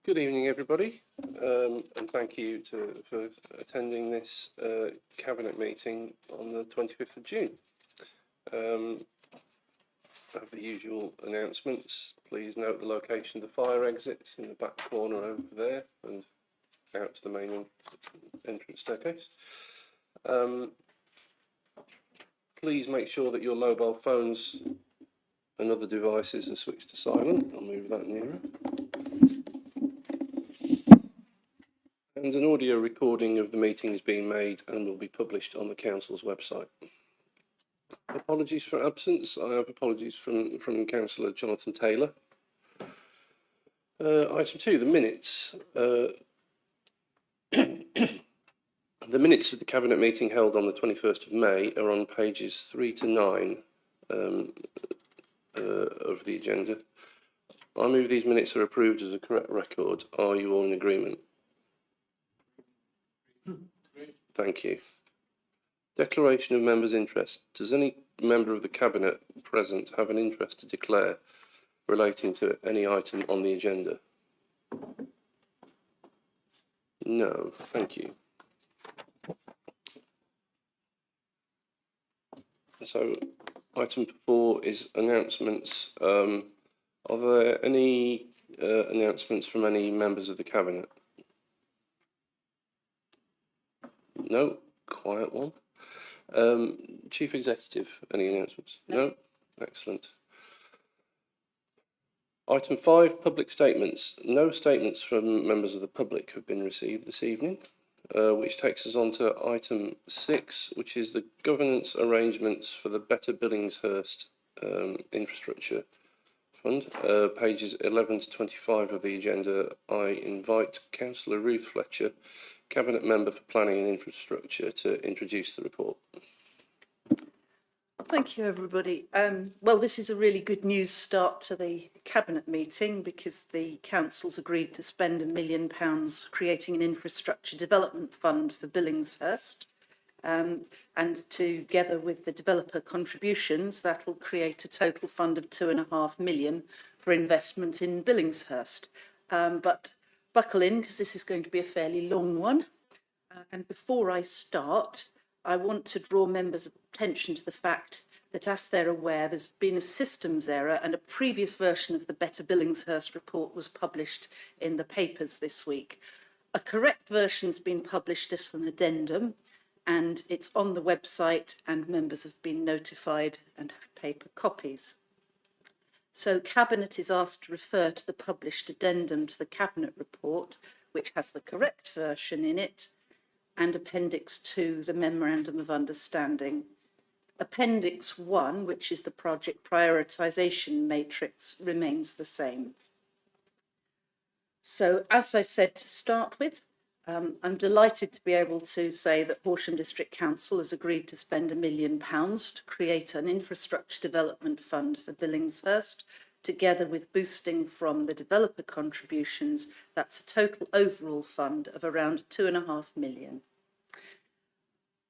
Good evening, everybody, and thank you for attending this Cabinet meeting on the 25th of June. I have the usual announcements. Please note the location of the fire exits in the back corner over there and out to the main entrance staircase. Please make sure that your mobile phones and other devices are switched to silent. I'll move that nearer. And an audio recording of the meeting is being made and will be published on the Council's website. Apologies for absence. I have apologies from Councillor Jonathan Taylor. Item 2, the minutes. The minutes of the Cabinet meeting held on the 21st of May are on pages 3 to 9 of the agenda. I move these minutes are approved as a correct record. Are you all in agreement? Thank you. Declaration of members' interest. Does any member of the Cabinet present have an interest to declare relating to any item on the agenda? No, thank you. So, item 4 is announcements. Are there any announcements from any members of the Cabinet? No, quiet one. Chief Executive, any announcements? No? Excellent. Item 5, public statements. No statements from members of the public have been received this evening, which takes us on to item 6, which is the governance arrangements for the Better Billingshurst Infrastructure Fund. Pages 11 to 25 of the agenda. I invite Councillor Ruth Fletcher, Cabinet Member for Planning and Infrastructure, to introduce the report. Thank you, everybody. Well, this is a really good news start to the Cabinet meeting because the Council's agreed to spend £1 million creating an infrastructure development fund for Billingshurst. And together with the developer contributions, that will create a total fund of £2.5 million for investment in Billingshurst. But buckle in, because this is going to be a fairly long one. And before I start, I want to draw members' attention to the fact that, as they're aware, there's been a systems error and a previous version of the Better Billingshurst report was published in the papers this week. A correct version's been published as an addendum, and it's on the website, and members have been notified and have paper copies. So Cabinet is asked to refer to the published addendum to the Cabinet report, which has the correct version in it, and Appendix 2, the Memorandum of Understanding. Appendix 1, which is the project prioritisation matrix, remains the same. So, as I said to start with, I'm delighted to be able to say that Horsham District Council has agreed to spend £1 million to create an infrastructure development fund for Billingshurst, together with boosting from the developer contributions. That's a total overall fund of around £2.5 million.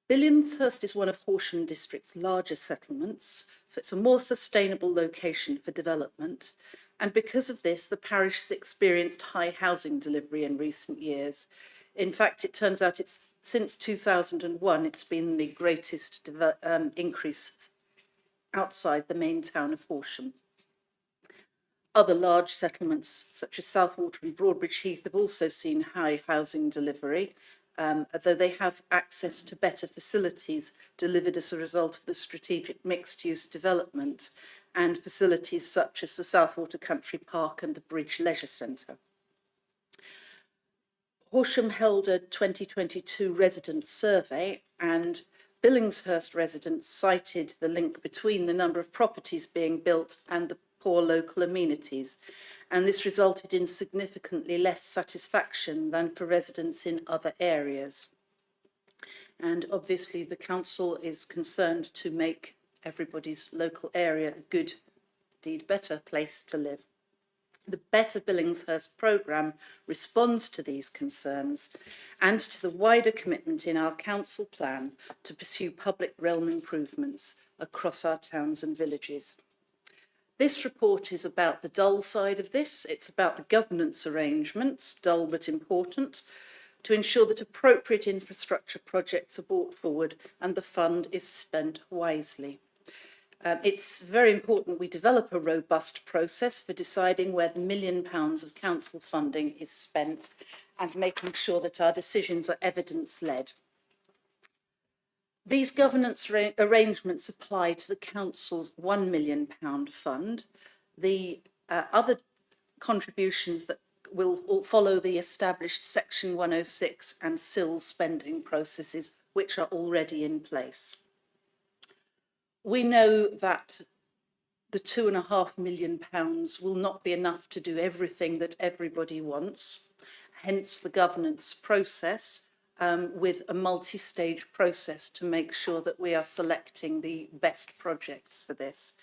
Billingshurst is one of Horsham District's largest settlements, so it's a more sustainable location for development. And because of this, the parish has experienced high housing delivery in recent years. In fact, it turns out since 2001, it's been the greatest increase outside the main town of Horsham. Other large settlements, such as Southwater and Broadbridge Heath, have also seen high housing delivery, although they have access to better facilities delivered as a result of the strategic mixed-use development and facilities such as the Southwater Country Park and the Bridge Leisure Centre. Horsham held a 2022 resident survey, and Billingshurst residents cited the link between the number of properties being built and the poor local amenities, and this resulted in significantly less satisfaction than for residents in other areas. And obviously the council is concerned to make everybody's local area a good, indeed better place to live. The Better Billingshurst programme responds to these concerns and to the wider commitment in our council plan to pursue public realm improvements across our towns and villages. This report is about the dull side of this. It's about the governance arrangements, dull but important, to ensure that appropriate infrastructure projects are brought forward and the fund is spent wisely. It's very important we develop a robust process for deciding where the £1 million of council funding is spent and making sure that our decisions are evidence-led. These governance arrangements apply to the council's £1 million fund. The other contributions that will follow the established Section 106 and SIL spending processes, which are already in place. We know that the £2.5 million will not be enough to do everything that everybody wants, hence the governance process with a multi-stage process to make sure that we are selecting the best projects for this.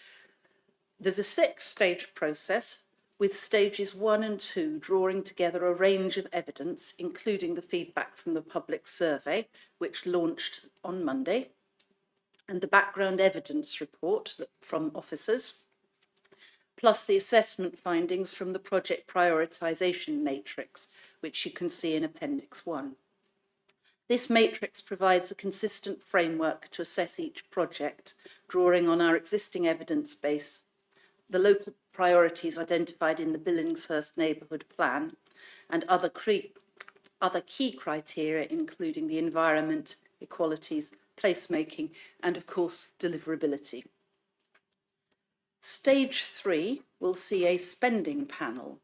There's a 6-stage process with stages 1 and 2 drawing together a range of evidence, including the feedback from the public survey, which launched on Monday, and the background evidence report from officers, plus the assessment findings from the project prioritisation matrix, which you can see in Appendix 1. This matrix provides a consistent framework to assess each project, drawing on our existing evidence base, the local priorities identified in the Billingshurst Neighbourhood Plan, and other key criteria, including the environment, equalities, placemaking, and of course, deliverability. Stage 3 will see a spending panel,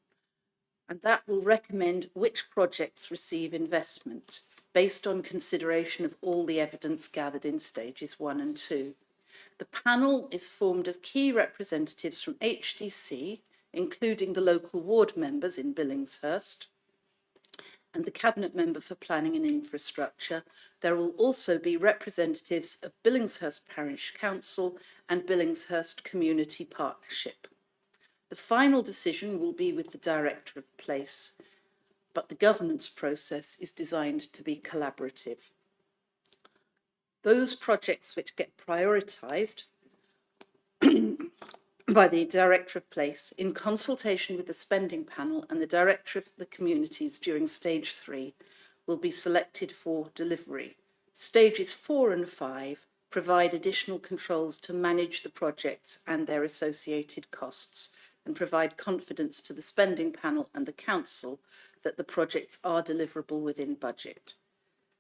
and that will recommend which projects receive investment based on consideration of all the evidence gathered in stages 1 and 2. The panel is formed of key representatives from HDC, including the local ward members in Billingshurst, and the Cabinet Member for Planning and Infrastructure. There will also be representatives of Billingshurst Parish Council and Billingshurst Community Partnership. The final decision will be with the Director of Place, but the governance process is designed to be collaborative. Those projects which get prioritised by the Director of Place in consultation with the spending panel and the Director of the Communities during stage 3 will be selected for delivery. Stages 4 and 5 provide additional controls to manage the projects and their associated costs and provide confidence to the spending panel and the council that the projects are deliverable within budget.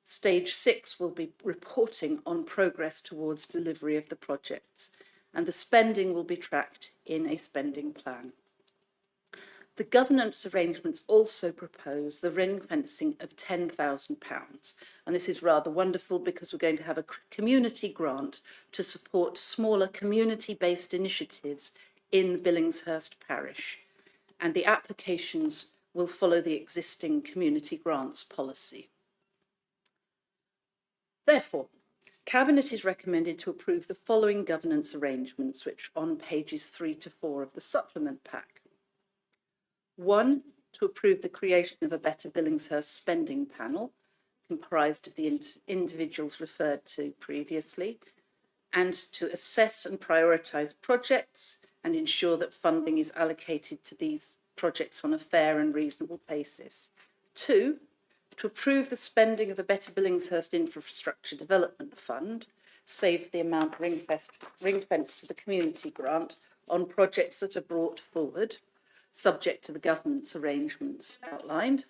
Stage 6 will be reporting on progress towards delivery of the projects, and the spending will be tracked in a spending plan. The governance arrangements also propose the ring fencing of £10,000, and this is rather wonderful because we're going to have a community grant to support smaller community-based initiatives in Billingshurst Parish, and the applications will follow the existing community grants policy. Therefore, Cabinet is recommended to approve the following governance arrangements, which are on pages 3 to 4 of the supplement pack. 1, to approve the creation of a Better Billingshurst spending panel, comprised of the individuals referred to previously, and to assess and prioritise projects and ensure that funding is allocated to these projects on a fair and reasonable basis. 2, to approve the spending of the Better Billingshurst Infrastructure Development Fund, save the amount ring-fenced for the community grant on projects that are brought forward, subject to the government's arrangements outlined.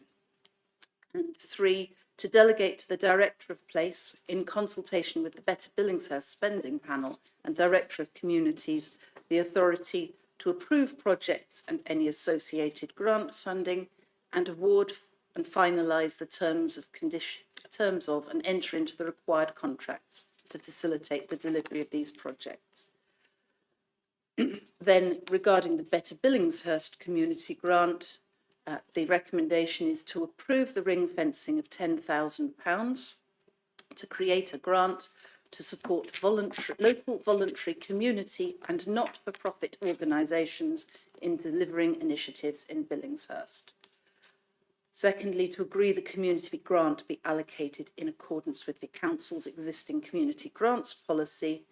And 3, to delegate to the Director of Place, in consultation with the Better Billingshurst Spending Panel and Director of Communities, the authority to approve projects and any associated grant funding and award and finalise the terms of and enter into the required contracts to facilitate the delivery of these projects. Then, regarding the Better Billingshurst Community Grant, the recommendation is to approve the ring fencing of £10,000 to create a grant to support local voluntary community and not-for-profit organisations in delivering initiatives in Billingshurst. Secondly, to agree the community grant be allocated in accordance with the Council's existing community grants policy.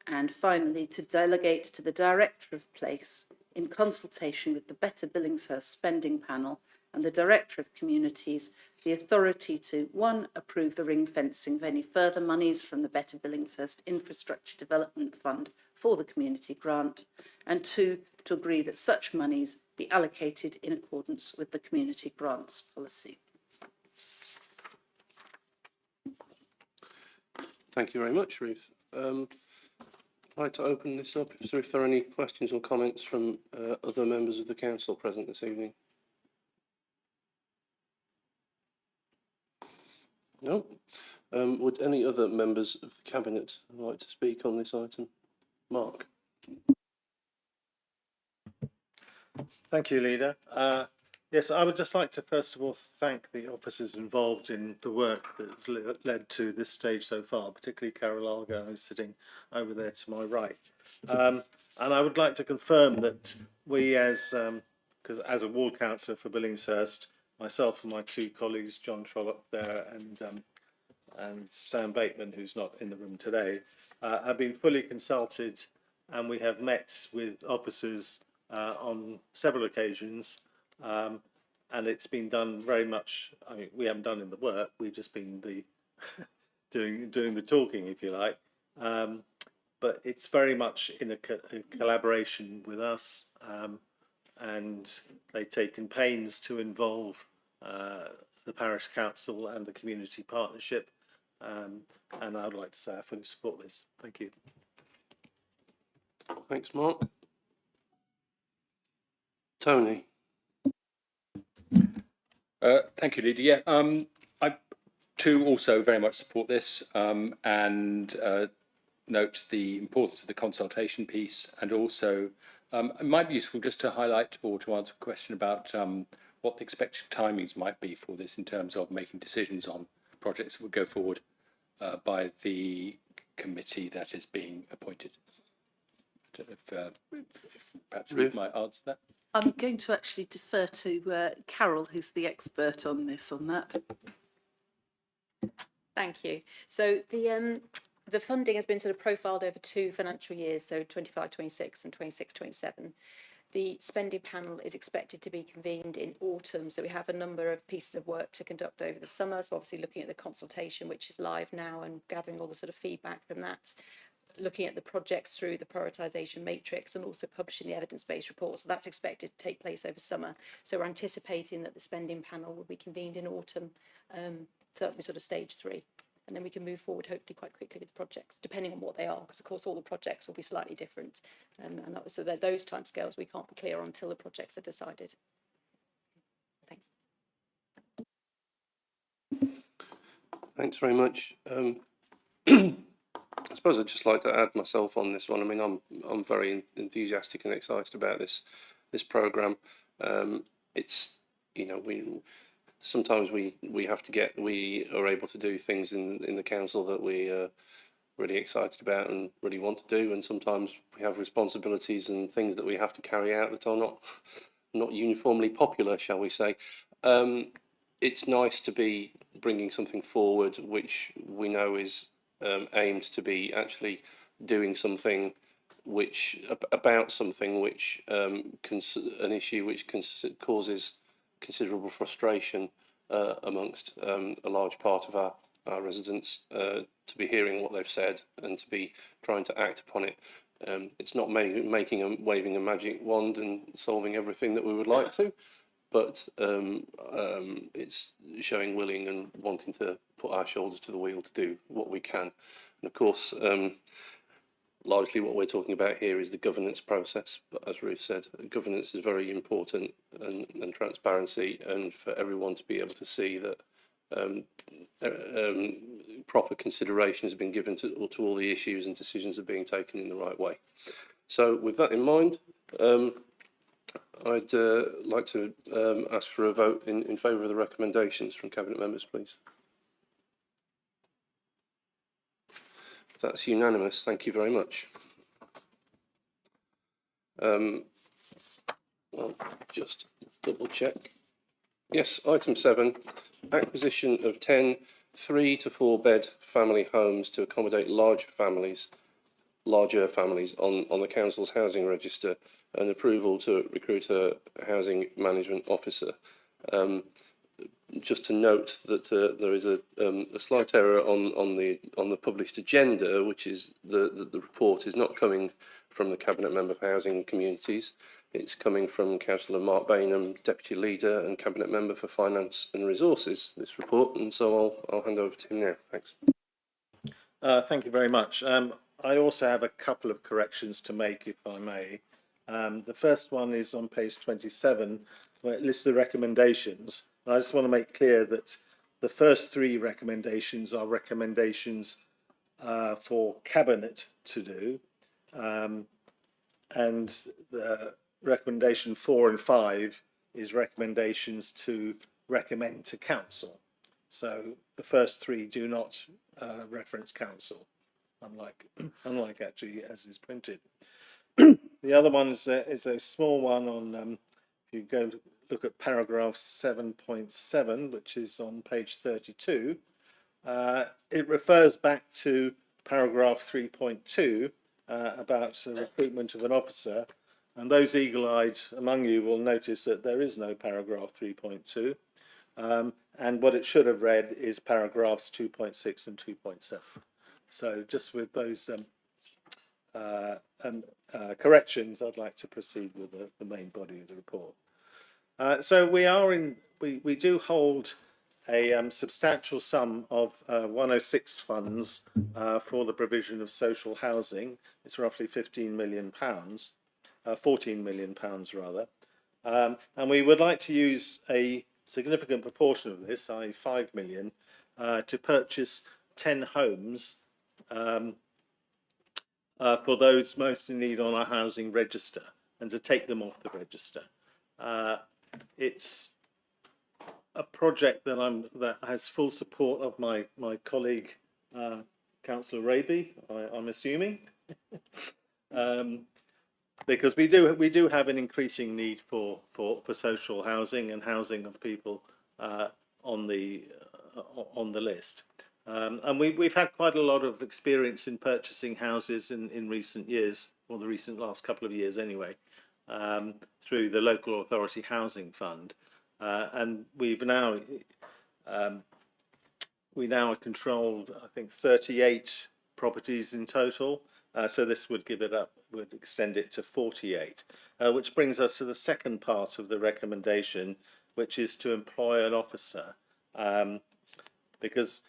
And finally, to delegate to the Director of Place, in consultation with the Better Billingshurst Spending Panel and the Director of Communities, the authority to, 1, approve the ring fencing of any further monies from the Better Billingshurst Infrastructure Development Fund for the community grant, and 2, to agree that such monies be allocated in accordance with the community grants policy. Thank you very much, Ruth. I'd like to open this up. So if there are any questions or comments from other members of the council present this evening. No? Would any other members of the Cabinet like to speak on this item? Mark. Thank you, Leader. Yes, I would just like to first of all thank the officers involved in the work that's led to this stage so far, particularly Carol Argo, who's sitting over there to my right. And I would like to confirm that we as a ward councillor for Billingshurst, myself and my 2 colleagues, John Trollope there and Sam Bateman, who's not in the room today, have been fully consulted, and we have met with officers on several occasions, and it's been done very much. I mean, we haven't done in the work; we've just been doing the talking, if you like. But it's very much in a collaboration with us, and they've taken pains to involve the parish council and the community partnership. And I'd like to say I fully support this. Thank you. Thanks, Mark. Tony. Thank you, Lydia. Yeah, I too also very much support this and note the importance of the consultation piece, and also it might be useful just to highlight or to answer a question about what the expected timings might be for this in terms of making decisions on projects that would go forward by the committee that is being appointed. I don't know if perhaps Ruth might answer that. I'm going to actually defer to Carol, who's the expert on this, on that. Thank you. So the funding has been sort of profiled over 2 financial years, so 25-26 and 26-27. The spending panel is expected to be convened in autumn, so we have a number of pieces of work to conduct over the summer. So obviously looking at the consultation, which is live now, and gathering all the sort of feedback from that, looking at the projects through the prioritisation matrix, and also publishing the evidence-based report. So that's expected to take place over summer. So we're anticipating that the spending panel will be convened in autumn, so that'll be sort of stage 3. And then we can move forward hopefully quite quickly with projects, depending on what they are, because of course all the projects will be slightly different. And that was, so those timescales we can't be clear on until the projects are decided. Thanks. Thanks very much. I suppose I'd just like to add myself on this one. I mean, I'm very enthusiastic and excited about this programme. It's, you know, sometimes we are able to do things in the council that we are really excited about and really want to do, and sometimes we have responsibilities and things that we have to carry out that are not uniformly popular, shall we say. It's nice to be bringing something forward which we know is aimed to be actually doing something which about something which an issue which causes considerable frustration amongst a large part of our residents, to be hearing what they've said and to be trying to act upon it. It's not waving a magic wand and solving everything that we would like to, but it's showing willing and wanting to put our shoulders to the wheel to do what we can. And of course, largely what we're talking about here is the governance process. But as Ruth said, governance is very important, and transparency, and for everyone to be able to see that proper consideration has been given to all the issues and decisions are being taken in the right way. So with that in mind, I'd like to ask for a vote in favour of the recommendations from Cabinet members, please. That's unanimous. Thank you very much. I'll just double check. Yes, item 7, acquisition of 10 3 to 4 bed family homes to accommodate large families larger families on the council's housing register, and approval to recruit a housing management officer. Just to note that there is a slight error on the published agenda, which is the report is not coming from the Cabinet Member for Housing and Communities. It's coming from Councillor Mark Bainham, Deputy Leader and Cabinet Member for Finance and Resources, this report, and so I'll hand over to him now. Thanks. Thank you very much. I also have a couple of corrections to make, if I may. The first one is on page 27, where it lists the recommendations. I just want to make clear that the first three recommendations are recommendations for Cabinet to do, and the recommendation 4 and 5 is recommendations to recommend to Council. So the first three do not reference Council, unlike actually as is printed. The other one is a small one on, if you go to look at paragraph 7.7, which is on page 32, it refers back to paragraph 3.2 about the recruitment of an officer, and those eagle-eyed among you will notice that there is no paragraph 3.2, and what it should have read is paragraphs 2.6 and 2.7. So just with those corrections, I'd like to proceed with the main body of the report. So we do hold a substantial sum of 106 funds for the provision of social housing. It's roughly £15 million, £14 million rather, and we would like to use a significant proportion of this, i.e. 5 million, to purchase 10 homes for those most in need on our housing register, and to take them off the register. It's a project that has full support of my colleague Councillor Raby, I'm assuming, because we do have an increasing need for social housing and housing of people on the list. And we've had quite a lot of experience in purchasing houses in recent years, or the recent last couple of years anyway, through the Local Authority Housing Fund, and we now controlled, I think, 38 properties in total. So this would extend it to 48, which brings us to the second part of the recommendation, which is to employ an officer, because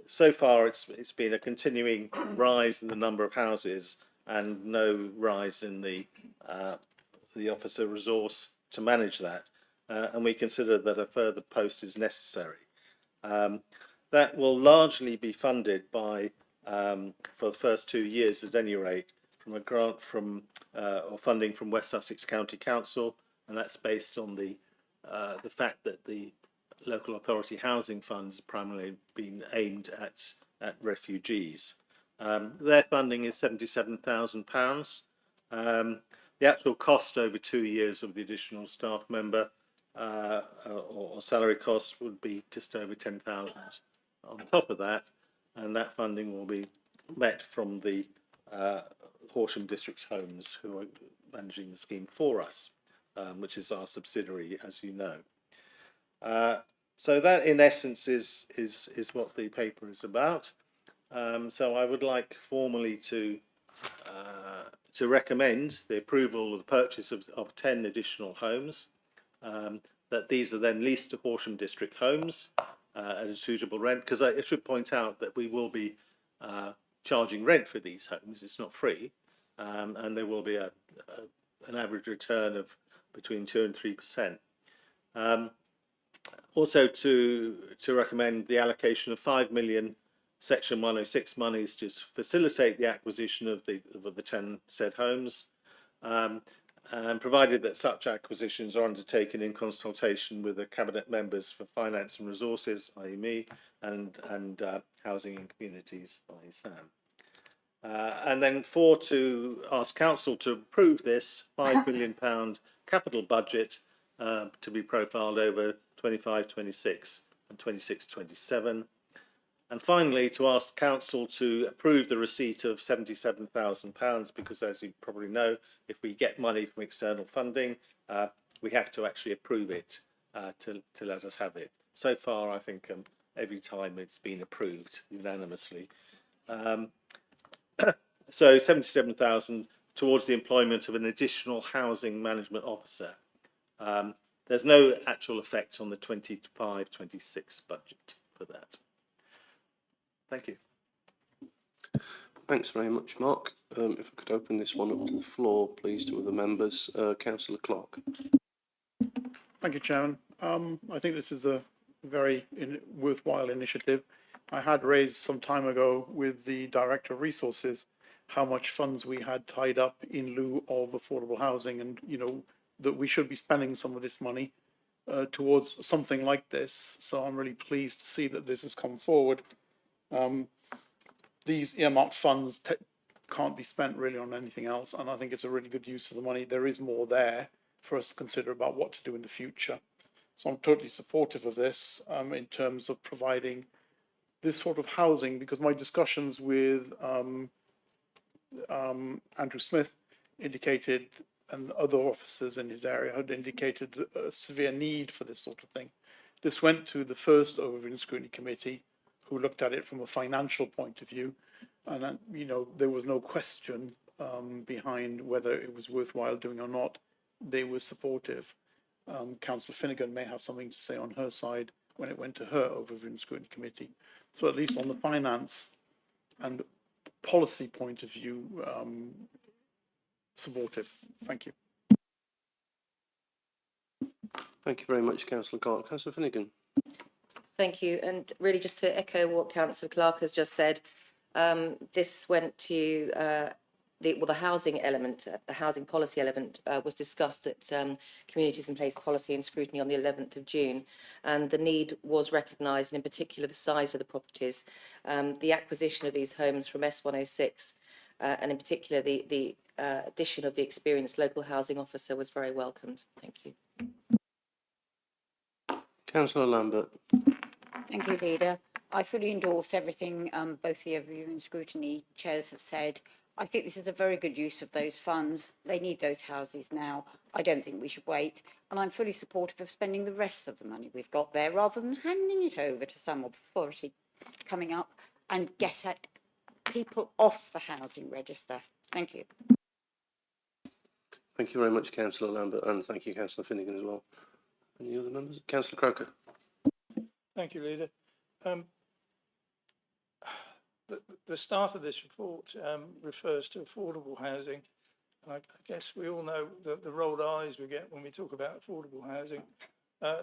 so far it's been a continuing rise in the number of houses and no rise in the officer resource to manage that, and we consider that a further post is necessary. That will largely be funded by, for the first 2 years at any rate, from a grant from or funding from West Sussex County Council, and that's based on the fact that the Local Authority Housing Funds primarily been aimed at refugees. Their funding is £77,000. The actual cost over 2 years of the additional staff member or salary costs would be just over 10,000 on top of that, and that funding will be met from the Horsham District Homes, who are managing the scheme for us, which is our subsidiary, as you know. So that, in essence, is what the paper is about. So I would like formally to recommend the approval of the purchase of 10 additional homes. That these are then leased to Horsham District Homes at a suitable rent, because I should point out that we will be charging rent for these homes. It's not free, and there will be an average return of between 2 and 3%. Also to recommend the allocation of 5 million Section 106 monies to facilitate the acquisition of the 10 said homes, and provided that such acquisitions are undertaken in consultation with the Cabinet Members for Finance and Resources, i.e. me, and Housing and Communities, i.e. Sam. And then 4, to ask Council to approve this £5 million capital budget to be profiled over 25-26 and 26-27. And finally, to ask council to approve the receipt of £77,000, because as you probably know, if we get money from external funding, we have to actually approve it to let us have it. So far, I think every time it's been approved unanimously. So 77,000 towards the employment of an additional housing management officer. There's no actual effect on the 25-26 budget for that. Thank you. Thanks very much, Mark. If I could open this one up to the floor, please, to other members. Councillor Clark. Thank you, Chairman. I think this is a very worthwhile initiative. I had raised some time ago with the Director of Resources how much funds we had tied up in lieu of affordable housing, and that we should be spending some of this money towards something like this. So I'm really pleased to see that this has come forward. These earmarked funds can't be spent really on anything else, and I think it's a really good use of the money. There is more there for us to consider about what to do in the future. So I'm totally supportive of this in terms of providing this sort of housing, because my discussions with Andrew Smith indicated, and other officers in his area had indicated a severe need for this sort of thing. This went to the first Overview and Scrutiny Committee, who looked at it from a financial point of view, and there was no question behind whether it was worthwhile doing or not. They were supportive. Councillor Finnegan may have something to say on her side when it went to her Overview and Scrutiny Committee. So at least on the finance and policy point of view, supportive. Thank you. Thank you very much, Councillor Clark. Councillor Finnegan. Thank you. And really just to echo what Councillor Clark has just said, this went to the housing element, the housing policy element was discussed at Communities in Place Policy and Scrutiny on the 11th of June, and the need was recognised, and in particular the size of the properties. The acquisition of these homes from S106 and in particular the addition of the experienced local housing officer was very welcomed. Thank you. Councillor Lambert. Thank you, Leader. I fully endorse everything both the Overview and Scrutiny chairs have said. I think this is a very good use of those funds. They need those houses now. I don't think we should wait. And I'm fully supportive of spending the rest of the money we've got there rather than handing it over to some authority coming up and get at people off the housing register. Thank you. Thank you very much, Councillor Lambert, and thank you, Councillor Finnegan, as well. Any other members? Councillor Croker. Thank you, Leader. The start of this report refers to affordable housing. And I guess we all know the rolled eyes we get when we talk about affordable housing.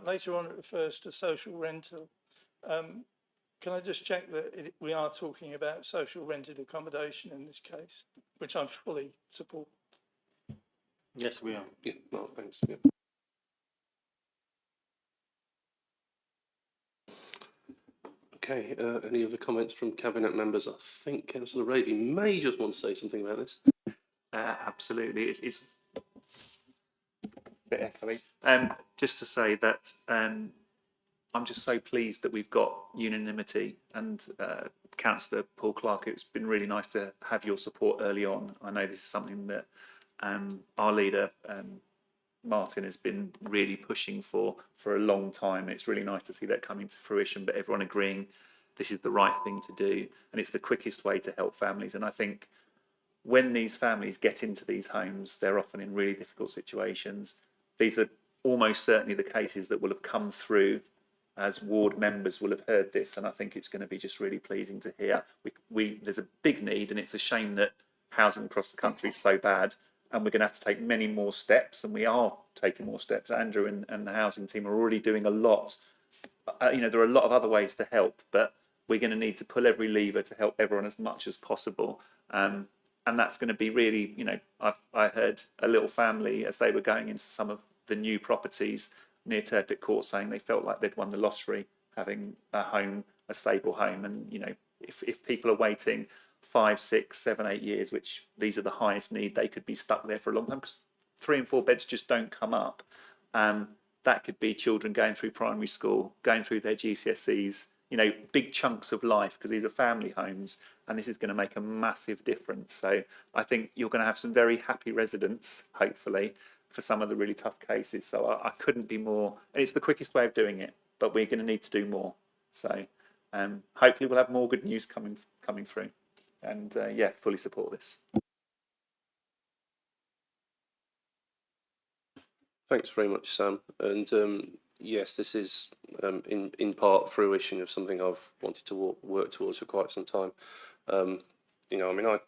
Later on, it refers to social rental. Can I just check that we are talking about social rented accommodation in this case, which I fully support? Yes, we are. Yeah, Mark, thanks. Yeah. Okay, any other comments from Cabinet members? I think Councillor Rady may just want to say something about this. Absolutely, it's a bit echoey. Just to say that I'm just so pleased that we've got unanimity, and Councillor Paul Clark, it's been really nice to have your support early on. I know this is something that our leader Martin has been really pushing for a long time. It's really nice to see that coming to fruition, but everyone agreeing this is the right thing to do, and it's the quickest way to help families. And I think when these families get into these homes, they're often in really difficult situations. These are almost certainly the cases that will have come through as ward members will have heard this, and I think it's going to be just really pleasing to hear. There's a big need, and it's a shame that housing across the country is so bad, and we're going to have to take many more steps, and we are taking more steps. Andrew and the housing team are already doing a lot. There are a lot of other ways to help, but we're going to need to pull every lever to help everyone as much as possible. And that's going to be really, I heard a little family as they were going into some of the new properties near Turpit Court saying they felt like they'd won the lottery having a home, a stable home. And, if people are waiting 5, 6, 7, 8 years, which these are the highest need, they could be stuck there for a long time because 3 and 4 beds just don't come up. That could be children going through primary school, going through their GCSEs, you know, big chunks of life, because these are family homes, and this is going to make a massive difference. So I think you're going to have some very happy residents, hopefully, for some of the really tough cases. So I couldn't be more, and it's the quickest way of doing it, but we're going to need to do more. So hopefully we'll have more good news coming through, and yeah, fully support this. Thanks very much, Sam. And yes, this is in part fruition of something I've wanted to work towards for quite some time. You know, I mean,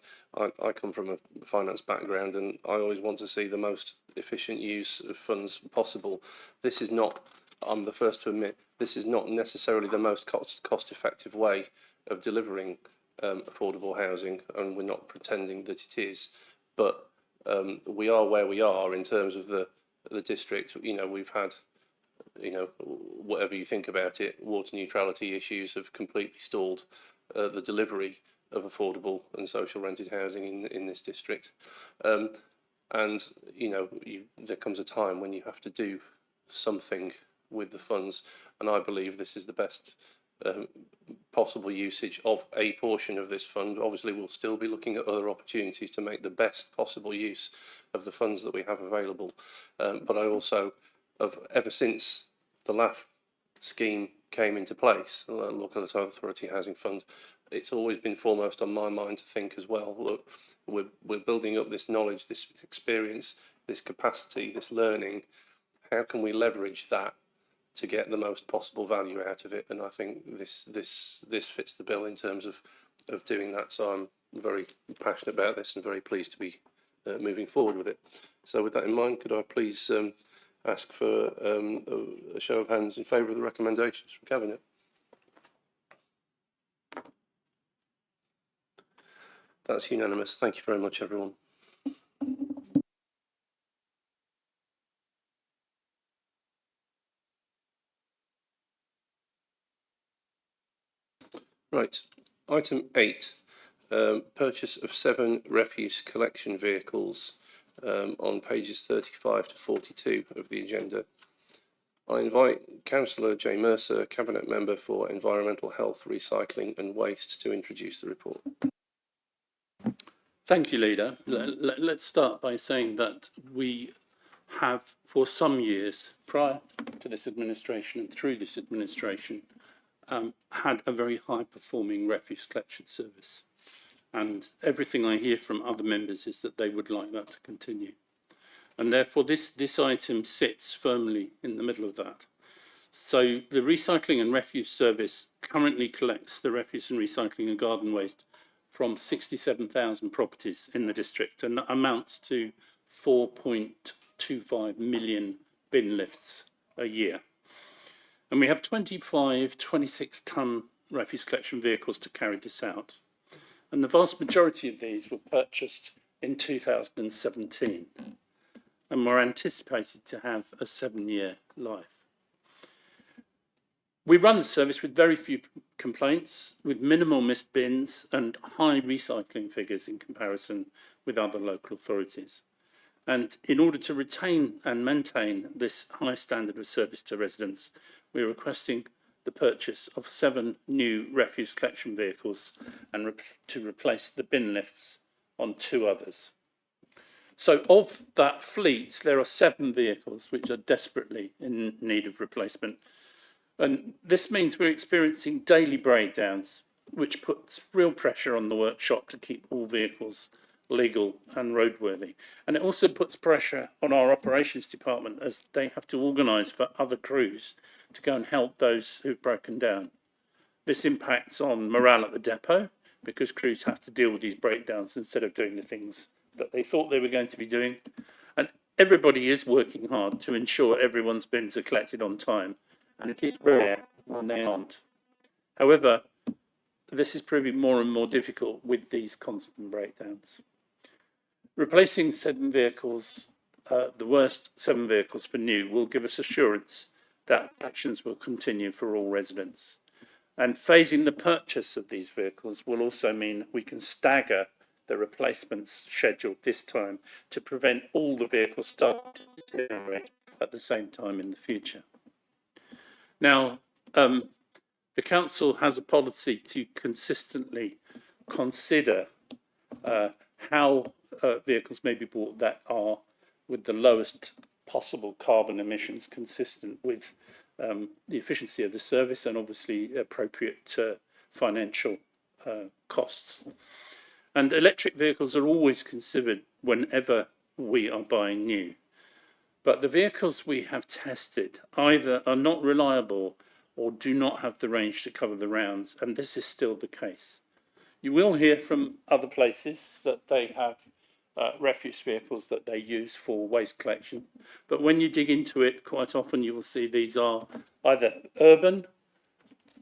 I come from a finance background, and I always want to see the most efficient use of funds possible. This is not, I'm the first to admit, this is not necessarily the most cost-effective way of delivering affordable housing, and we're not pretending that it is. But we are where we are in terms of the district. You know, we've had, you know, whatever you think about it, water neutrality issues have completely stalled the delivery of affordable and social rented housing in this district. And, you know, there comes a time when you have to do something with the funds, and I believe this is the best possible usage of a portion of this fund. Obviously, we'll still be looking at other opportunities to make the best possible use of the funds that we have available. But I also, ever since the LAF scheme came into place, Local Authority Housing Fund, it's always been foremost on my mind to think as well, look, we're building up this knowledge, this experience, this capacity, this learning. How can we leverage that to get the most possible value out of it? And I think this fits the bill in terms of doing that. So I'm very passionate about this and very pleased to be moving forward with it. So with that in mind, could I please ask for a show of hands in favour of the recommendations from Cabinet? That's unanimous. Thank you very much, everyone. Right, item 8, purchase of 7 refuse collection vehicles on pages 35 to 42 of the agenda. I invite Councillor Jay Mercer, Cabinet Member for Environmental Health, Recycling and Waste, to introduce the report. Thank you, Leader. Let's start by saying that we have, for some years prior to this administration and through this administration, had a very high-performing refuse collection service. And everything I hear from other members is that they would like that to continue. And therefore, this item sits firmly in the middle of that. So the Recycling and Refuse Service currently collects the refuse and recycling and garden waste from 67,000 properties in the district, and that amounts to 4.25 million bin lifts a year. And we have 25 26-tonne refuse collection vehicles to carry this out. And the vast majority of these were purchased in 2017 and were anticipated to have a 7-year life. We run the service with very few complaints, with minimal missed bins and high recycling figures in comparison with other local authorities. And in order to retain and maintain this high standard of service to residents, we're requesting the purchase of 7 new refuse collection vehicles and to replace the bin lifts on 2 others. So of that fleet, there are 7 vehicles which are desperately in need of replacement. And this means we're experiencing daily breakdowns, which puts real pressure on the workshop to keep all vehicles legal and roadworthy. And it also puts pressure on our operations department as they have to organise for other crews to go and help those who've broken down. This impacts on morale at the depot because crews have to deal with these breakdowns instead of doing the things that they thought they were going to be doing. And everybody is working hard to ensure everyone's bins are collected on time, and it is rare when they aren't. However, this is proving more and more difficult with these constant breakdowns. Replacing 7 vehicles, the worst 7 vehicles for new, will give us assurance that actions will continue for all residents. And phasing the purchase of these vehicles will also mean we can stagger the replacements scheduled this time to prevent all the vehicles starting to deteriorate at the same time in the future. Now, the council has a policy to consistently consider how vehicles may be bought that are with the lowest possible carbon emissions consistent with the efficiency of the service and obviously appropriate financial costs. And electric vehicles are always considered whenever we are buying new. But the vehicles we have tested either are not reliable or do not have the range to cover the rounds, and this is still the case. You will hear from other places that they have refuse vehicles that they use for waste collection, but when you dig into it, quite often you will see these are either urban,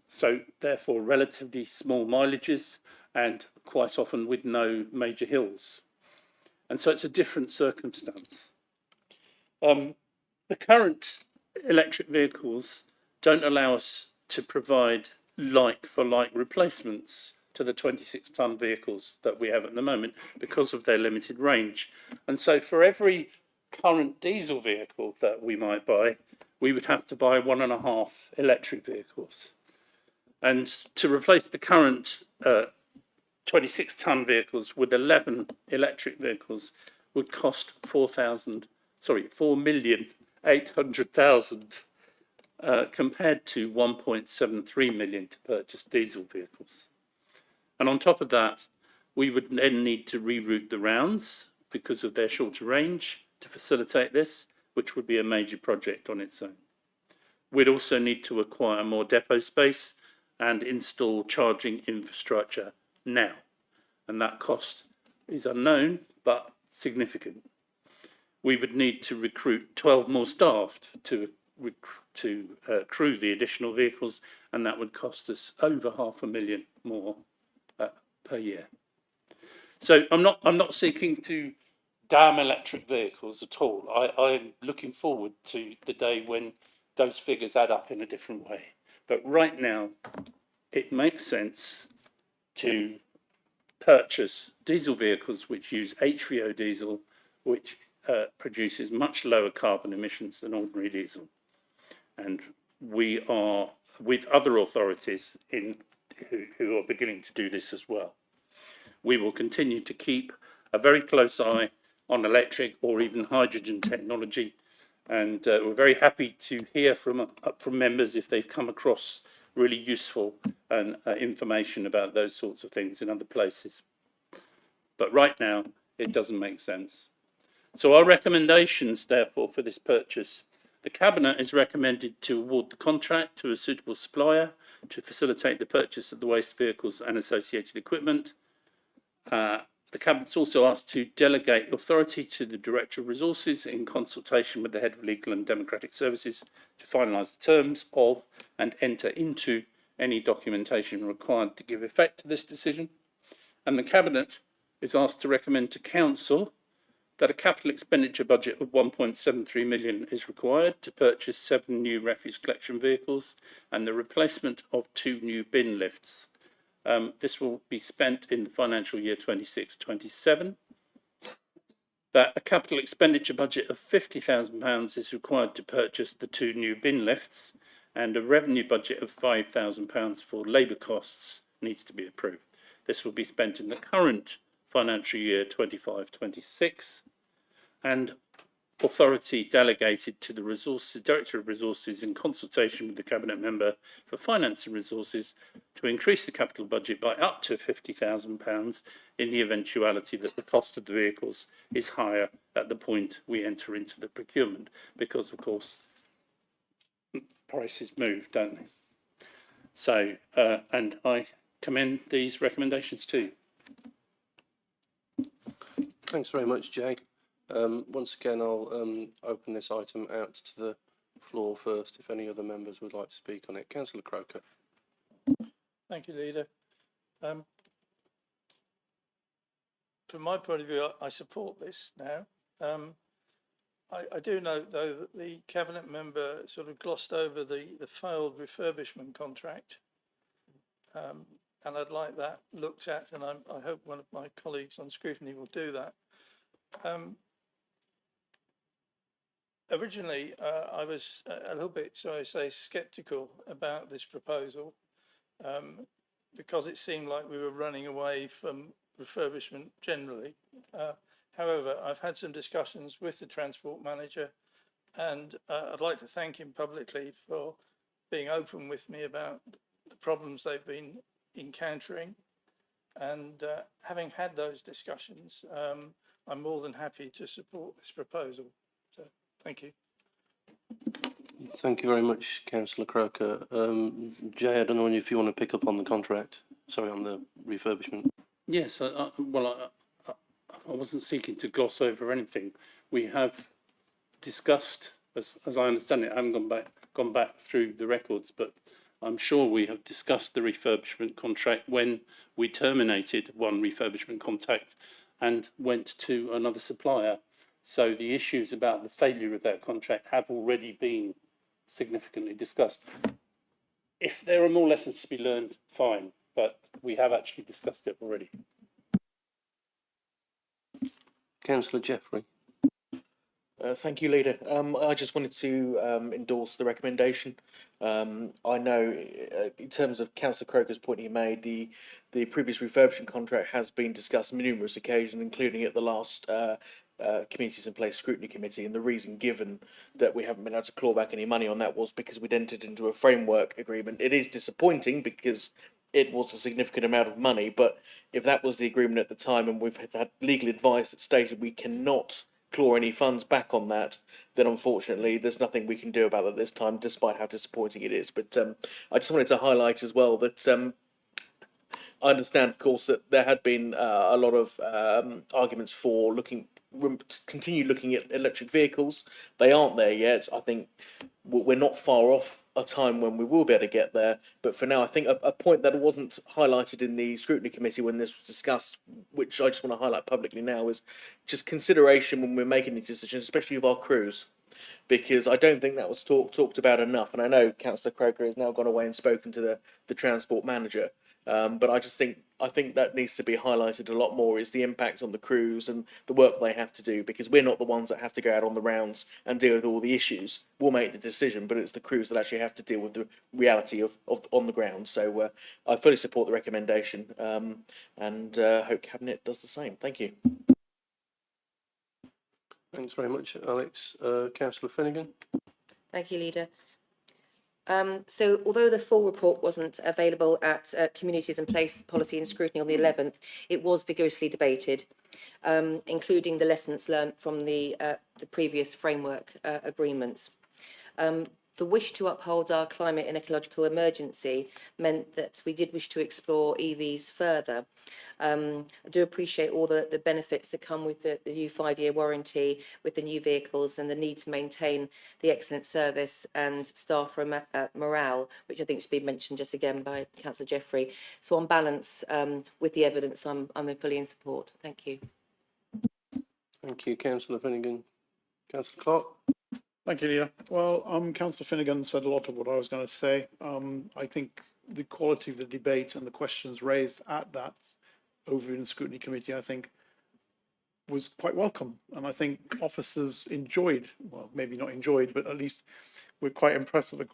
so therefore relatively small mileages, and quite often with no major hills. And so it's a different circumstance. The current electric vehicles don't allow us to provide like-for-like replacements to the 26-ton vehicles that we have at the moment because of their limited range. And so for every current diesel vehicle that we might buy, we would have to buy 1.5 electric vehicles. And to replace the current 26-ton vehicles with 11 electric vehicles would cost 4,800,000 compared to 1.73 million to purchase diesel vehicles. And on top of that, we would then need to reroute the rounds because of their shorter range to facilitate this, which would be a major project on its own. We'd also need to acquire more depot space and install charging infrastructure now. And that cost is unknown, but significant. We would need to recruit 12 more staff to crew the additional vehicles, and that would cost us over £500,000 more per year. So I'm not seeking to damn electric vehicles at all. I'm looking forward to the day when those figures add up in a different way. But right now, it makes sense to purchase diesel vehicles which use HVO diesel, which produces much lower carbon emissions than ordinary diesel. And we are with other authorities who are beginning to do this as well. We will continue to keep a very close eye on electric or even hydrogen technology, and we're very happy to hear from members if they've come across really useful information about those sorts of things in other places. But right now, it doesn't make sense. So our recommendations, therefore, for this purchase: the Cabinet is recommended to award the contract to a suitable supplier to facilitate the purchase of the waste vehicles and associated equipment. The Cabinet's also asked to delegate authority to the Director of Resources in consultation with the Head of Legal and Democratic Services to finalise the terms of and enter into any documentation required to give effect to this decision. And the Cabinet is asked to recommend to Council that a capital expenditure budget of 1.73 million is required to purchase 7 new refuse collection vehicles and the replacement of 2 new bin lifts. This will be spent in the financial year 26-27. That a capital expenditure budget of £50,000 is required to purchase the 2 new bin lifts, and a revenue budget of £5,000 for labour costs needs to be approved. This will be spent in the current financial year 25-26, and authority delegated to the Director of Resources in consultation with the Cabinet Member for Finance and Resources to increase the capital budget by up to £50,000 in the eventuality that the cost of the vehicles is higher at the point we enter into the procurement, because of course prices move, don't they? So, and I commend these recommendations too. Thanks very much, Jay. Once again, I'll open this item out to the floor first, if any other members would like to speak on it. Councillor Croker. Thank you, Leader. From my point of view, I support this now. I do note, though, that the Cabinet Member sort of glossed over the failed refurbishment contract. And I'd like that looked at, and I hope one of my colleagues on scrutiny will do that. Originally, I was a little bit, shall I say, sceptical about this proposal, because it seemed like we were running away from refurbishment generally. However, I've had some discussions with the transport manager, and I'd like to thank him publicly for being open with me about the problems they've been encountering. And having had those discussions, I'm more than happy to support this proposal. So, thank you. Thank you very much, Councillor Croker. Jay, I don't know if you want to pick up on the contract, sorry, on the refurbishment. Yes, well, I wasn't seeking to gloss over anything. We have discussed, as I understand it, I haven't gone back through the records, but I'm sure we have discussed the refurbishment contract when we terminated one refurbishment contract and went to another supplier. So the issues about the failure of that contract have already been significantly discussed. If there are more lessons to be learned, fine, but we have actually discussed it already. Councillor Jeffrey. Thank you, Leader. I just wanted to endorse the recommendation. I know, in terms of Councillor Croker's point he made, the previous refurbishment contract has been discussed on numerous occasions, including at the last Communities in Place Scrutiny Committee, and the reason given that we haven't been able to claw back any money on that was because we'd entered into a framework agreement. It is disappointing because it was a significant amount of money, but if that was the agreement at the time and we've had legal advice that stated we cannot claw any funds back on that, then unfortunately there's nothing we can do about that this time, despite how disappointing it is. But I just wanted to highlight as well that I understand, of course, that there had been a lot of arguments for continue looking at electric vehicles. They aren't there yet. I think we're not far off a time when we will be able to get there. But for now, I think a point that wasn't highlighted in the scrutiny committee when this was discussed, which I just want to highlight publicly now, is just consideration when we're making these decisions, especially of our crews, because I don't think that was talked about enough. And I know Councillor Croker has now gone away and spoken to the transport manager. But I think that needs to be highlighted a lot more, is the impact on the crews and the work they have to do, because we're not the ones that have to go out on the rounds and deal with all the issues. We'll make the decision, but it's the crews that actually have to deal with the reality of on the ground. So I fully support the recommendation, and hope Cabinet does the same. Thank you. Thanks very much, Alex. Councillor Finnegan. Thank you, Leader. So although the full report wasn't available at Communities in Place Policy and Scrutiny on the 11th, it was vigorously debated, including the lessons learned from the previous framework agreements. The wish to uphold our climate and ecological emergency meant that we did wish to explore EVs further. I do appreciate all the benefits that come with the new 5-year warranty with the new vehicles and the need to maintain the excellent service and staff morale, which I think should be mentioned just again by Councillor Jeffrey. So on balance, with the evidence, I'm fully in support. Thank you. Thank you, Councillor Finnegan. Councillor Clark. Thank you, Leader. Well, Councillor Finnegan said a lot of what I was going to say. I think the quality of the debate and the questions raised at that over in the Scrutiny Committee, I think, was quite welcome. And I think officers enjoyed, well, maybe not enjoyed, but at least we're quite impressed with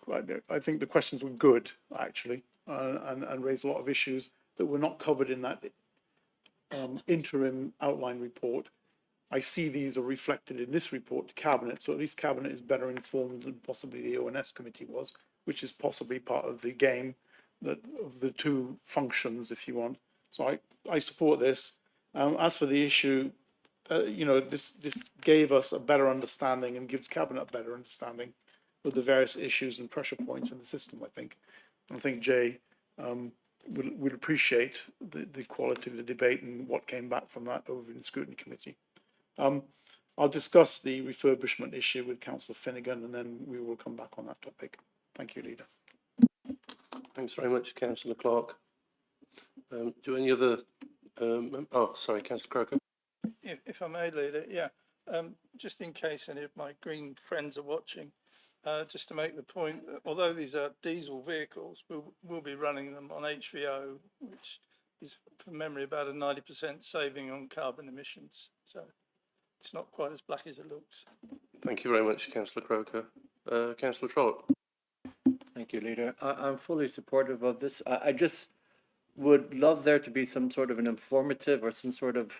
I think the questions were good, actually, and raised a lot of issues that were not covered in that interim outline report. I see these are reflected in this report to Cabinet, so at least Cabinet is better informed than possibly the ONS committee was, which is possibly part of the game of the two functions, if you want. So I support this. As for the issue, this gave us a better understanding and gives Cabinet a better understanding of the various issues and pressure points in the system, I think. I think Jay would appreciate the quality of the debate and what came back from that over in the Scrutiny Committee. I'll discuss the refurbishment issue with Councillor Finnegan, and then we will come back on that topic. Thank you, Leader. Thanks very much, Councillor Clark. Do any other... sorry, Councillor Croker. If I may, Leader, yeah. Just in case any of my Green friends are watching, just to make the point that although these are diesel vehicles, we'll be running them on HVO, which is, from memory, about a 90% saving on carbon emissions. So it's not quite as black as it looks. Thank you very much, Councillor Croker. Councillor Trollope. Thank you, Leader. I'm fully supportive of this. I just would love there to be some sort of an informative or some sort of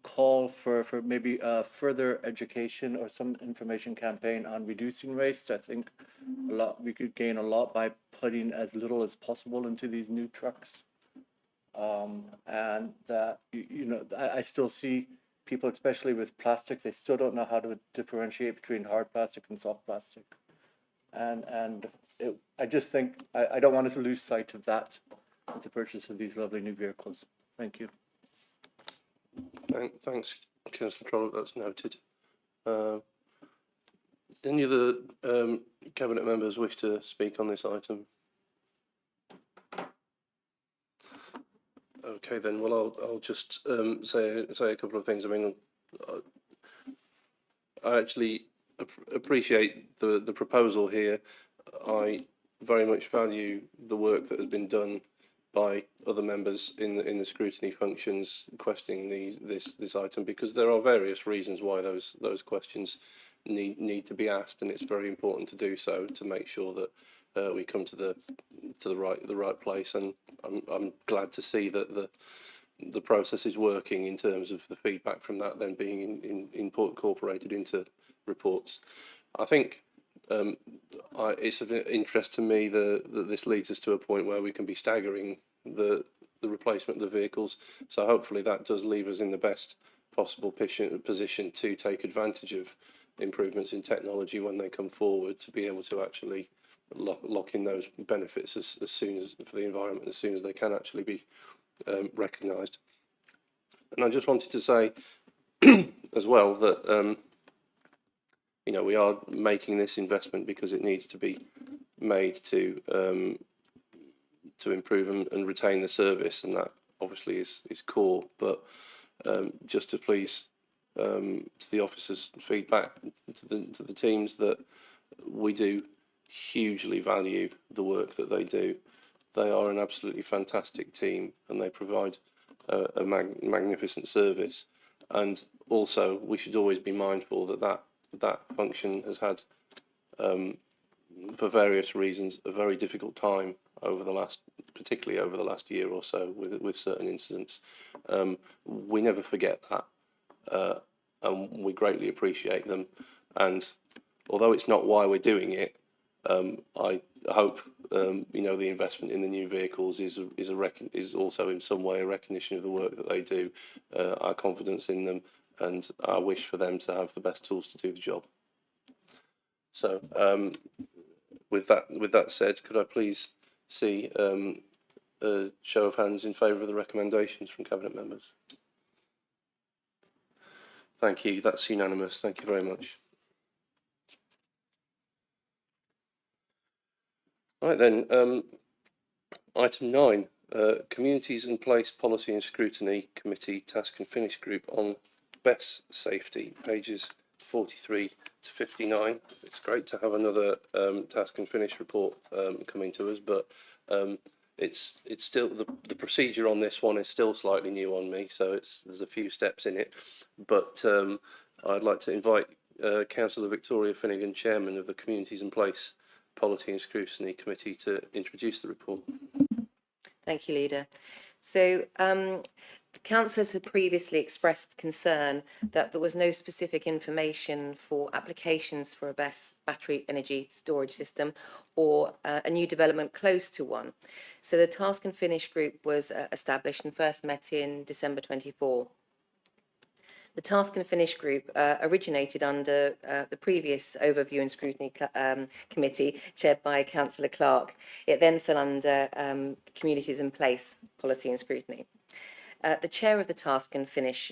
call for maybe further education or some information campaign on reducing waste. I think we could gain a lot by putting as little as possible into these new trucks. And that, I still see people, especially with plastic, they still don't know how to differentiate between hard plastic and soft plastic. I just think, I don't want us to lose sight of that with the purchase of these lovely new vehicles. Thank you. Thanks, Councillor Trollope, that's noted. Any other Cabinet members wish to speak on this item? Okay then, well I'll just say a couple of things. I mean, I actually appreciate the proposal here. I very much value the work that has been done by other members in the scrutiny functions questioning this item, because there are various reasons why those questions need to be asked, and it's very important to do so to make sure that we come to the right place. And I'm glad to see that the process is working in terms of the feedback from that then being incorporated into reports. I think it's of interest to me that this leads us to a point where we can be staggering the replacement of the vehicles. So hopefully that does leave us in the best possible position to take advantage of improvements in technology when they come forward, to be able to actually lock in those benefits as soon as for the environment, as soon as they can actually be recognised. And I just wanted to say as well that we are making this investment because it needs to be made to improve and retain the service, and that obviously is core. But just to please to the officers' feedback to the teams, that we do hugely value the work that they do. They are an absolutely fantastic team, and they provide a magnificent service. And also, we should always be mindful that function has had, for various reasons, a very difficult time particularly over the last year or so with certain incidents. We never forget that, and we greatly appreciate them. And although it's not why we're doing it, I hope the investment in the new vehicles is also in some way a recognition of the work that they do, our confidence in them, and our wish for them to have the best tools to do the job. So, with that said, could I please see a show of hands in favour of the recommendations from Cabinet members? Thank you. That's unanimous. Thank you very much. Right then, item 9, Communities and Place Policy and Scrutiny Committee Task and Finish Group on BESS Safety, pages 43 to 59. It's great to have another task and finish report coming to us, but it's still the procedure on this one is still slightly new on me, so there's a few steps in it. But I'd like to invite Councillor Victoria Finnegan, Chairman of the Communities and Place Policy and Scrutiny Committee, to introduce the report. Thank you, Leader. So, councillors had previously expressed concern that there was no specific information for applications for a BESS battery energy storage system or a new development close to one. So the Task and Finish Group was established and first met in December 24. The Task and Finish Group originated under the previous Overview and Scrutiny Committee, chaired by Councillor Clark. It then fell under Communities in Place Policy and Scrutiny. The chair of the Task and Finish,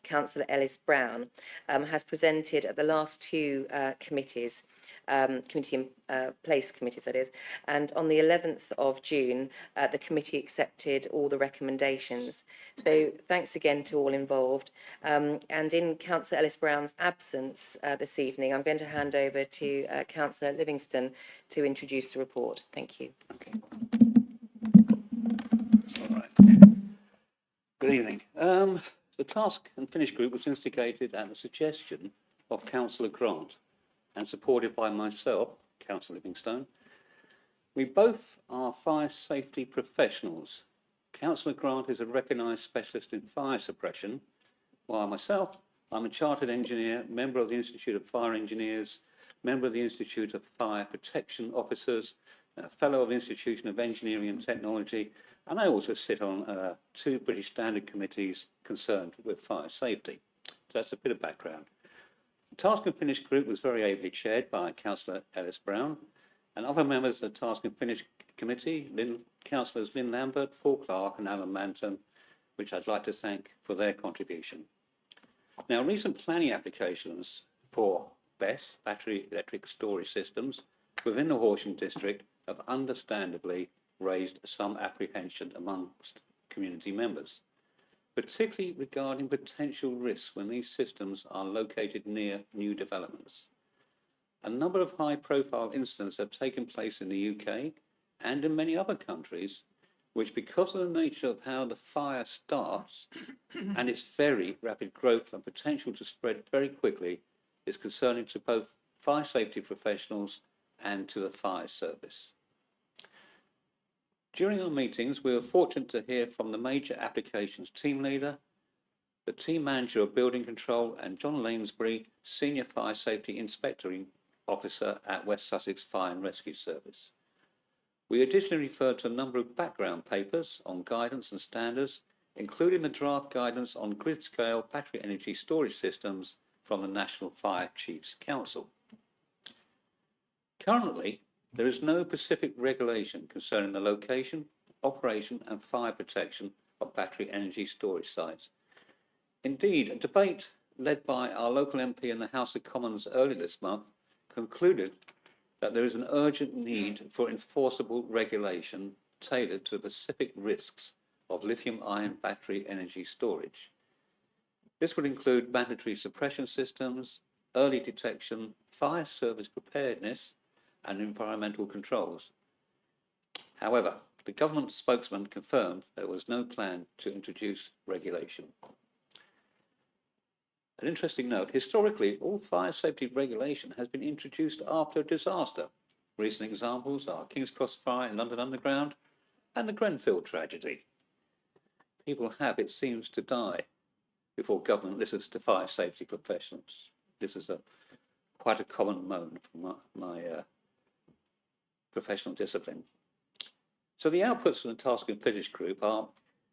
Councillor Ellis Brown, has presented at the last two committees, Community and Place committees, that is, and on the 11th of June, the committee accepted all the recommendations. So thanks again to all involved. And in Councillor Ellis Brown's absence this evening, I'm going to hand over to Councillor Livingston to introduce the report. Thank you. Okay. All right. Good evening. The Task and Finish Group was instigated at the suggestion of Councillor Grant and supported by myself, Councillor Livingstone, We both are fire safety professionals. Councillor Grant is a recognised specialist in fire suppression, while myself, I'm a chartered engineer, member of the Institute of Fire Engineers, member of the Institute of Fire Protection Officers, a fellow of the Institution of Engineering and Technology, and I also sit on 2 British Standard Committees concerned with fire safety. So that's a bit of background. The Task and Finish group was very ably chaired by Councillor Ellis Brown, and other members of the Task and Finish Committee, Councillors Lynn Lambert, Paul Clark and Alan Manton, which I'd like to thank for their contribution. Now, recent planning applications for BESS, battery electric storage systems, within the Horsham district have understandably raised some apprehension amongst community members, particularly regarding potential risks when these systems are located near new developments. A number of high-profile incidents have taken place in the UK and in many other countries, which, because of the nature of how the fire starts and its very rapid growth and potential to spread very quickly, is concerning to both fire safety professionals and to the fire service. During our meetings, we were fortunate to hear from the major applications team leader, the team manager of building control, and John Lanesbury, senior fire safety inspector officer at West Sussex Fire and Rescue Service. We additionally referred to a number of background papers on guidance and standards, including the draft guidance on grid-scale battery energy storage systems from the National Fire Chiefs Council. Currently, there is no specific regulation concerning the location, operation and fire protection of battery energy storage sites. Indeed, a debate led by our local MP in the House of Commons earlier this month concluded that there is an urgent need for enforceable regulation tailored to the specific risks of lithium-ion battery energy storage. This would include mandatory suppression systems, early detection, fire service preparedness, and environmental controls. However, the government spokesman confirmed there was no plan to introduce regulation. An interesting note, historically, all fire safety regulation has been introduced after a disaster. Recent examples are King's Cross fire in London Underground and the Grenfell tragedy. People have, it seems, to die before government listens to fire safety professionals. This is quite a common moan from my professional discipline. So the outputs from the Task and Finish group are: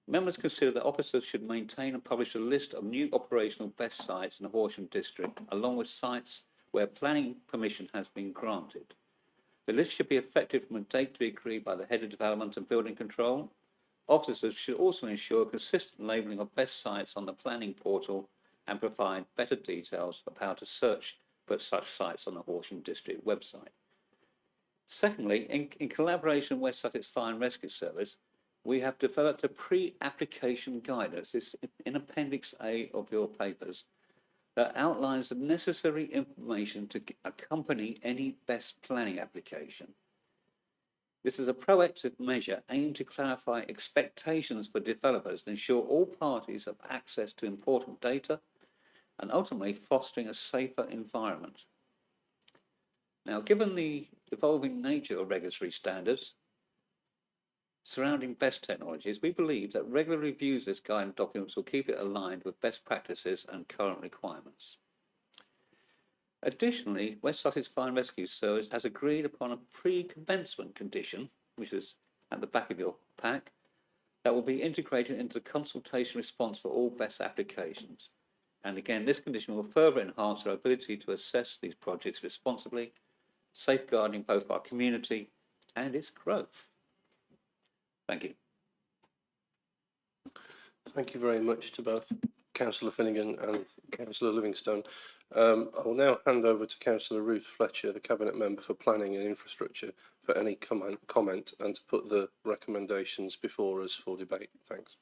members consider that officers should maintain and publish a list of new operational best sites in the Horsham district, along with sites where planning permission has been granted. The list should be effective from a date to be agreed by the Head of Development and Building Control. Officers should also ensure consistent labelling of best sites on the planning portal and provide better details of how to search for such sites on the Horsham district website. Secondly, in collaboration with West Sussex Fire and Rescue Service, we have developed a pre-application guidance, this in Appendix A of your papers, that outlines the necessary information to accompany any best planning application. This is a proactive measure aimed to clarify expectations for developers and ensure all parties have access to important data and ultimately fostering a safer environment. Now, given the evolving nature of regulatory standards surrounding best technologies, we believe that regular reviews of this guidance documents will keep it aligned with best practices and current requirements. Additionally, West Sussex Fire and Rescue Service has agreed upon a pre-commencement condition, which is at the back of your pack, that will be integrated into the consultation response for all best applications. And again, this condition will further enhance our ability to assess these projects responsibly, safeguarding both our community and its growth. Thank you. Thank you very much to both Councillor Finnegan and Councillor Livingstone. I will now hand over to Councillor Ruth Fletcher, the Cabinet Member for Planning and Infrastructure, for any comment and to put the recommendations before us for debate. Thanks.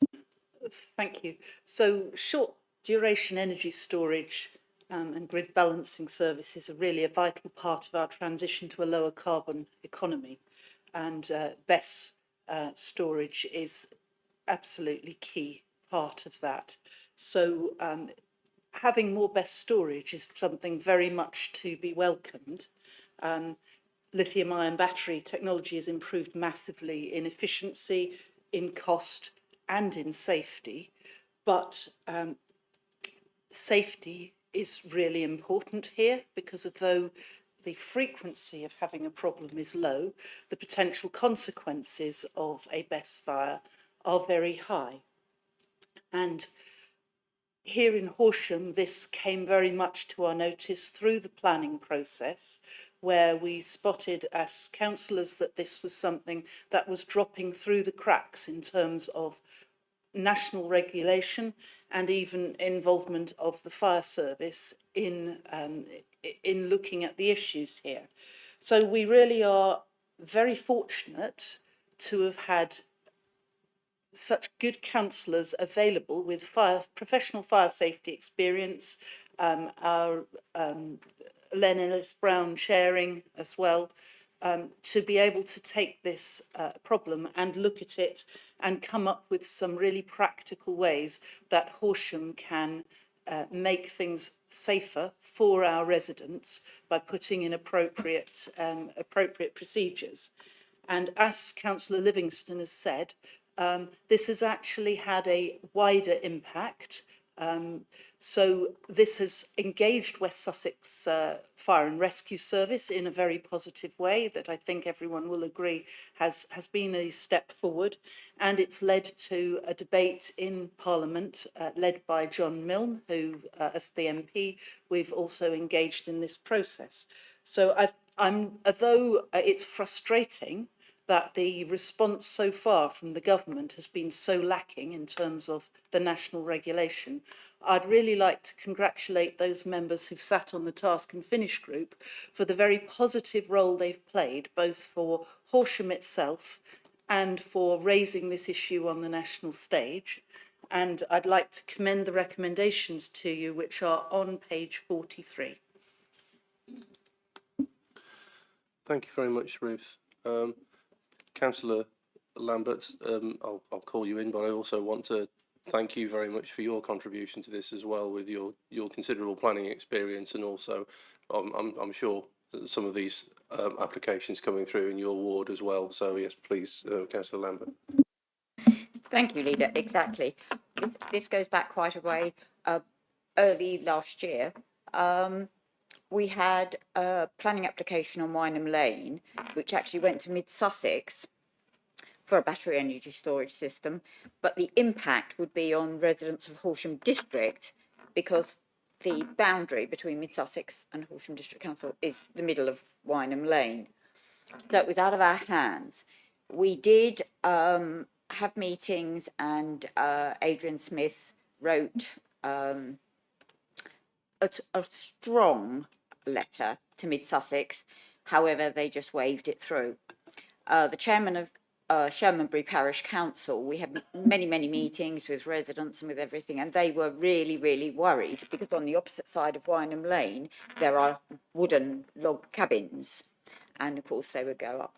Thank you. So short duration energy storage and grid balancing services are really a vital part of our transition to a lower carbon economy, and BESS storage is absolutely key part of that. So having more BESS storage is something very much to be welcomed. lithium-ion battery technology has improved massively in efficiency, in cost, and in safety. But safety is really important here, because although the frequency of having a problem is low, the potential consequences of a BESS fire are very high. And here in Horsham, this came very much to our notice through the planning process, where we spotted as councillors that this was something that was dropping through the cracks in terms of national regulation and even involvement of the fire service in looking at the issues here. So we really are very fortunate to have had such good counsellors available with professional fire safety experience, our Len Ellis-Brown chairing as well, to be able to take this problem and look at it and come up with some really practical ways that Horsham can make things safer for our residents by putting in appropriate procedures. And as Councillor Livingston has said, this has actually had a wider impact. So this has engaged West Sussex Fire and Rescue Service in a very positive way that I think everyone will agree has been a step forward. And it's led to a debate in Parliament led by John Milne, who, as the MP, we've also engaged in this process. So although it's frustrating that the response so far from the government has been so lacking in terms of the national regulation, I'd really like to congratulate those members who've sat on the Task and Finish group for the very positive role they've played, both for Horsham itself and for raising this issue on the national stage. And I'd like to commend the recommendations to you, which are on page 43. Thank you very much, Ruth. Councillor Lambert, I'll call you in, but I also want to thank you very much for your contribution to this as well, with your considerable planning experience, and also I'm sure that some of these applications coming through in your ward as well. So yes, please, Councillor Lambert. Thank you, Leader. Exactly. This goes back quite a way. Early last year, we had a planning application on Wynham Lane, which actually went to Mid Sussex for a battery energy storage system, but the impact would be on residents of Horsham District, because the boundary between Mid Sussex and Horsham District Council is the middle of Wynham Lane. So it was out of our hands. We did have meetings, and Adrian Smith wrote a strong letter to Mid Sussex. However, they just waved it through. The chairman of Shermanbury Parish Council, we had many meetings with residents and with everything, and they were really worried, because on the opposite side of Wynham Lane there are wooden log cabins, and of course they would go up.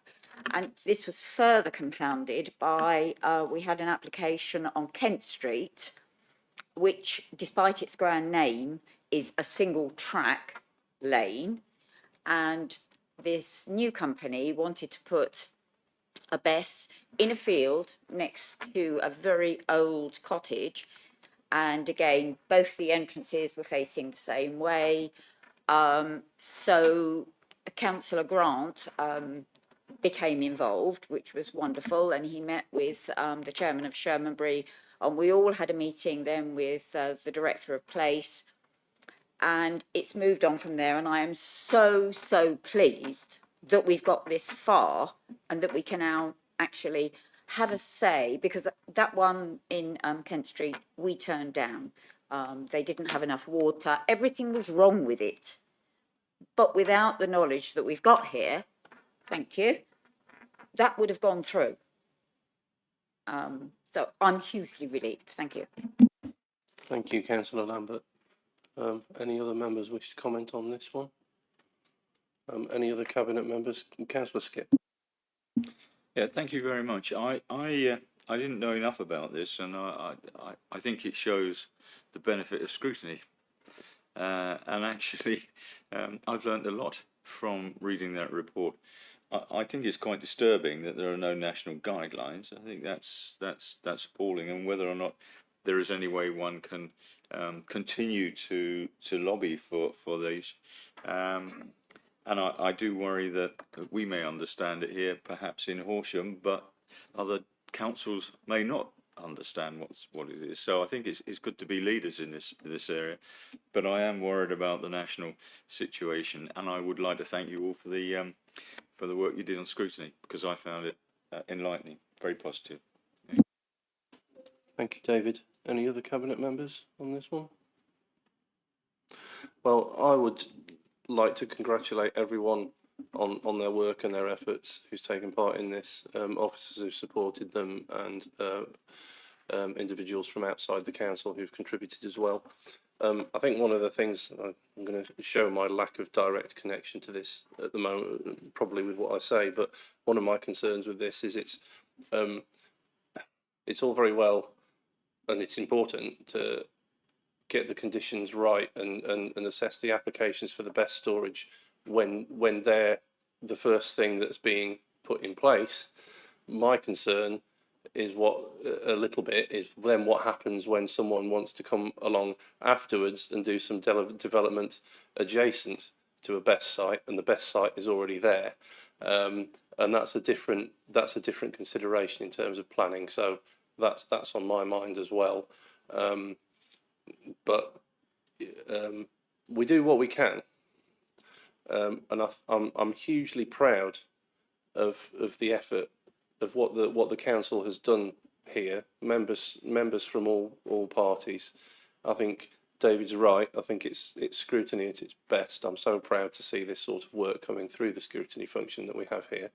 And this was further compounded by we had an application on Kent Street, which, despite its grand name, is a single track lane, and this new company wanted to put a BESS in a field next to a very old cottage, and again both the entrances were facing the same way. So Councillor Grant became involved, which was wonderful, and he met with the chairman of Shermanbury, and we all had a meeting then with the director of Place, and it's moved on from there. And I am so pleased that we've got this far and that we can now actually have a say, because that one in Kent Street we turned down. They didn't have enough water, everything was wrong with it, but without the knowledge that we've got here, thank you, that would have gone through. So I'm hugely relieved. Thank you. Thank you, Councillor Lambert. Any other members wish to comment on this one? Any other cabinet members? Councillor Skipp. Yeah, thank you very much. I didn't know enough about this, and I think it shows the benefit of scrutiny. And actually, I've learned a lot from reading that report. I think it's quite disturbing that there are no national guidelines. I think that's appalling, and whether or not there is any way one can continue to lobby for these. And I do worry that we may understand it here, perhaps in Horsham, but other councils may not understand what it is. So I think it's good to be leaders in this area, but I am worried about the national situation, and I would like to thank you all for the work you did on scrutiny, because I found it enlightening, very positive. Thank you, David. Any other cabinet members on this one? Well, I would like to congratulate everyone on their work and their efforts who's taken part in this, officers who've supported them, and individuals from outside the council who've contributed as well. I think one of the things, I'm going to show my lack of direct connection to this at the moment, probably with what I say, but one of my concerns with this is it's all very well, and it's important to get the conditions right and assess the applications for the best storage when they're the first thing that's being put in place. My concern is then what happens when someone wants to come along afterwards and do some development adjacent to a best site, and the best site is already there, and that's a different consideration in terms of planning. So that's on my mind as well. But we do what we can, and I'm hugely proud of the effort of what the council has done here. Members from all parties. I think David's right. I think it's scrutiny at its best. I'm so proud to see this sort of work coming through the scrutiny function that we have here,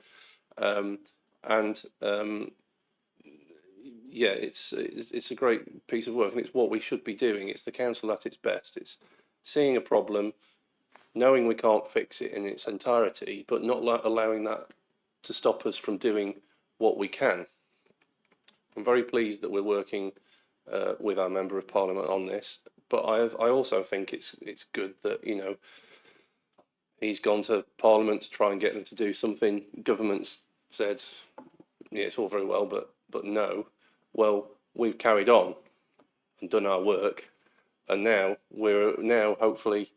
yeah, it's a great piece of work, and it's what we should be doing. It's the council at its best. It's seeing a problem, knowing we can't fix it in its entirety, but not allowing that to stop us from doing what we can. I'm very pleased that we're working with our Member of Parliament on this, but I also think it's good that, you know, he's gone to Parliament to try and get them to do something. Government's said, yeah, it's all very well, but no. Well, we've carried on and done our work, and now we're hopefully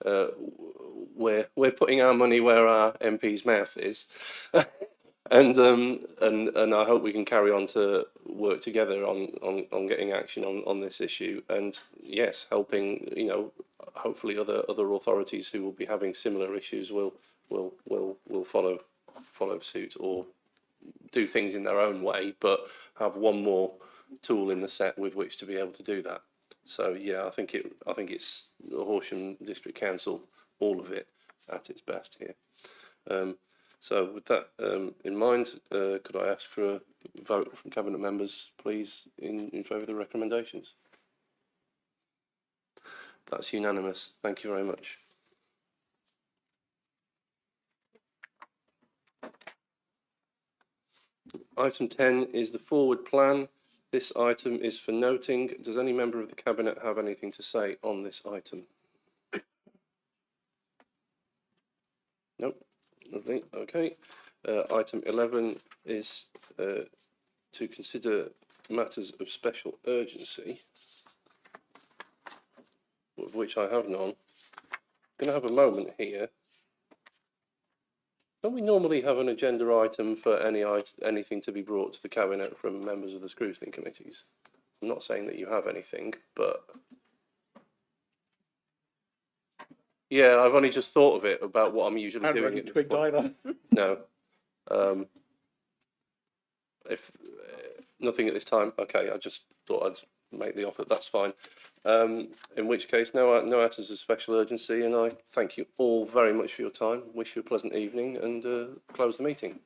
we're putting our money where our MP's mouth is, and I hope we can carry on to work together on getting action on this issue, and yes, helping, you know, hopefully other authorities who will be having similar issues will follow suit, or do things in their own way, but have one more tool in the set with which to be able to do that. So yeah, I think it's the Horsham District Council, all of it, at its best here. So with that in mind, could I ask for a vote from Cabinet members, please, in favour of the recommendations? That's unanimous. Thank you very much. Item 10 is the forward plan. This item is for noting. Does any member of the Cabinet have anything to say on this item? Nope. Lovely. Okay. Item 11 is to consider matters of special urgency, of which I have none. I'm going to have a moment here. Don't we normally have an agenda item for anything to be brought to the Cabinet from members of the scrutiny committees? I'm not saying that you have anything, but yeah, I've only just thought of it about what I'm usually doing. At this point. No. If nothing at this time, okay. I just thought I'd make the offer. That's fine. In which case, no matters of special urgency, and I thank you all very much for your time. Wish you a pleasant evening, and close the meeting.